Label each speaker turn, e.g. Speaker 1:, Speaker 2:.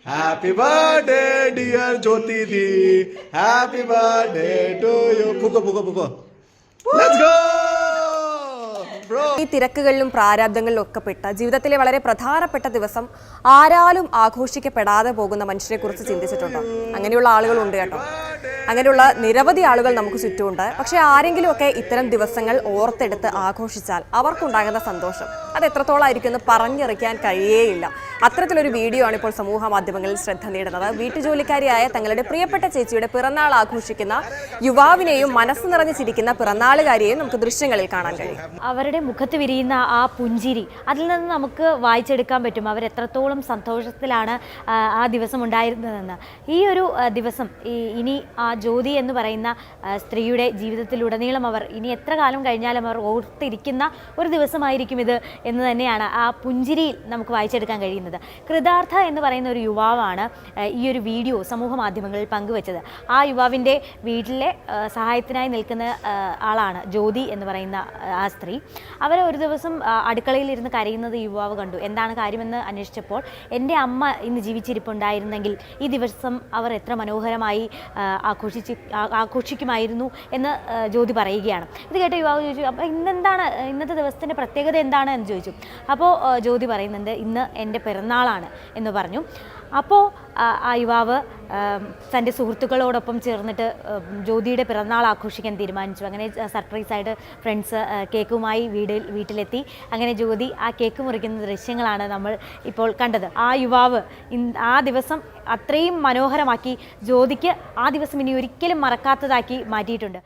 Speaker 1: Happy birthday, dear Jyoti di. Happy birthday to you. Puko. Let's go, bro.
Speaker 2: ഈ തിരക്കുകളിലും പ്രാരാബ്ദങ്ങളിലും ഒക്കെ പെട്ട ജീവിതത്തിലെ വളരെ പ്രധാനപ്പെട്ട ദിവസം ആരാലും ആഘോഷിക്കപ്പെടാതെ പോകുന്ന മനുഷ്യരെ കുറിച്ച് ചിന്തിച്ചിട്ടുണ്ടോ? അങ്ങനെയുള്ള ആളുകളുണ്ട് കേട്ടോ. അങ്ങനെയുള്ള നിരവധി ആളുകൾ നമുക്ക് ചുറ്റുമുണ്ട്. പക്ഷെ ആരെങ്കിലുമൊക്കെ ഇത്തരം ദിവസങ്ങൾ ഓർത്തെടുത്ത് ആഘോഷിച്ചാൽ അവർക്കുണ്ടാകുന്ന സന്തോഷം അത് എത്രത്തോളമായിരിക്കും എന്ന് പറഞ്ഞറിയിക്കാൻ കഴിയേയില്ല. അത്തരത്തിലൊരു വീഡിയോ ആണ് ഇപ്പോൾ സമൂഹ മാധ്യമങ്ങളിൽ ശ്രദ്ധ നേടുന്നത്. വീട്ടുജോലിക്കാരിയായ തങ്ങളുടെ പ്രിയപ്പെട്ട ചേച്ചിയുടെ പിറന്നാൾ ആഘോഷിക്കുന്ന യുവാവിനെയും മനസ്സ് നിറഞ്ഞു ചിരിക്കുന്ന പിറന്നാളുകാരിയെയും നമുക്ക് ദൃശ്യങ്ങളിൽ കാണാൻ കഴിയും.
Speaker 3: അവരുടെ മുഖത്ത് വിരിയുന്ന ആ പുഞ്ചിരി, അതിൽ നിന്ന് നമുക്ക് വായിച്ചെടുക്കാൻ പറ്റും അവരെത്രത്തോളം സന്തോഷത്തിലാണ് ആ ദിവസം ഉണ്ടായിരുന്നതെന്ന്. ഈ ഒരു ദിവസം ഇനി ആ ജ്യോതി എന്ന് പറയുന്ന സ്ത്രീയുടെ ജീവിതത്തിലുടനീളം അവർ ഇനി എത്ര കാലം കഴിഞ്ഞാലും അവർ ഓർത്തിരിക്കുന്ന ഒരു ദിവസമായിരിക്കും ഇത് എന്ന് തന്നെയാണ് ആ പുഞ്ചിരിയിൽ നമുക്ക് വായിച്ചെടുക്കാൻ കഴിയുന്നത്. കൃതാർത്ഥ എന്ന് പറയുന്ന ഒരു യുവാവാണ് ഈ ഒരു വീഡിയോ സമൂഹ മാധ്യമങ്ങളിൽ പങ്കുവച്ചത്. ആ യുവാവിൻ്റെ വീട്ടിലെ സഹായത്തിനായി നിൽക്കുന്ന ആളാണ് ജ്യോതി എന്ന് പറയുന്ന ആ സ്ത്രീ. അവർ ഒരു ദിവസം അടുക്കളയിലിരുന്ന് കരയുന്നത് യുവാവ് കണ്ടു. എന്താണ് കാര്യമെന്ന് അന്വേഷിച്ചപ്പോൾ എൻ്റെ അമ്മ ഇന്ന് ജീവിച്ചിരിപ്പുണ്ടായിരുന്നെങ്കിൽ ഈ ദിവസം അവർ എത്ര മനോഹരമായി ആഘോഷിക്കുമായിരുന്നു എന്ന് ജ്യോതി പറയുകയാണ്. ഇത് കേട്ട യുവാവ് ചോദിച്ചു, അപ്പോൾ ഇന്നത്തെ ദിവസത്തിൻ്റെ പ്രത്യേകത എന്താണ് എന്ന് ചോദിച്ചു. അപ്പോൾ ജ്യോതി പറയുന്നുണ്ട്, ഇന്ന് എൻ്റെ പിറന്നാളാണ് എന്ന് പറഞ്ഞു. അപ്പോൾ ആ യുവാവ് തൻ്റെ സുഹൃത്തുക്കളോടൊപ്പം ചേർന്നിട്ട് ജ്യോതിയുടെ പിറന്നാൾ ആഘോഷിക്കാൻ തീരുമാനിച്ചു. അങ്ങനെ സർപ്രൈസായിട്ട് ഫ്രണ്ട്സ് കേക്കുമായി വീട്ടിലെത്തി. അങ്ങനെ ജ്യോതി ആ കേക്ക് മുറിക്കുന്ന ദൃശ്യങ്ങളാണ് നമ്മൾ ഇപ്പോൾ കണ്ടത്. ആ യുവാവ് ആ ദിവസം അത്രയും മനോഹരമാക്കി ജ്യോതിക്ക് ആ ദിവസം ഇനി ഒരിക്കലും മറക്കാത്തതാക്കി മാറ്റിയിട്ടുണ്ട്.